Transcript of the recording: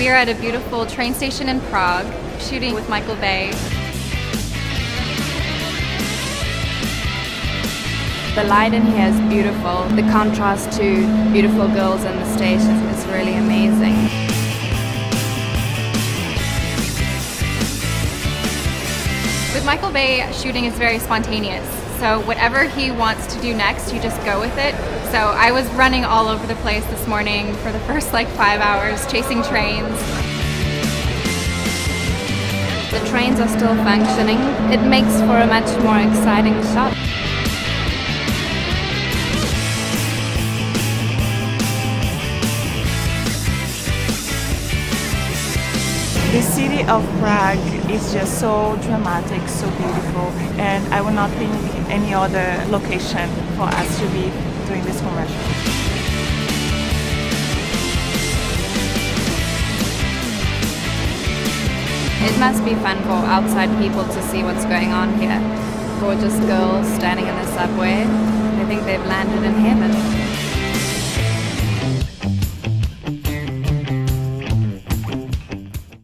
We are at a beautiful train station in Prague, shooting with Michael Bay. The light in here is beautiful. The contrast to beautiful girls on the stage is really amazing. With Michael Bay, shooting is very spontaneous. So whatever he wants to do next, you just go with it. So I was running all over the place this morning for the first 5 hours, chasing trains. The trains are still functioning. It makes for a much more exciting shot. The city of Prague is just so dramatic, so beautiful, and I would not think any other location for us to be doing this commercial. It must be fun for outside people to see what's going on here. Gorgeous girls standing in the subway. I think they've landed in heaven.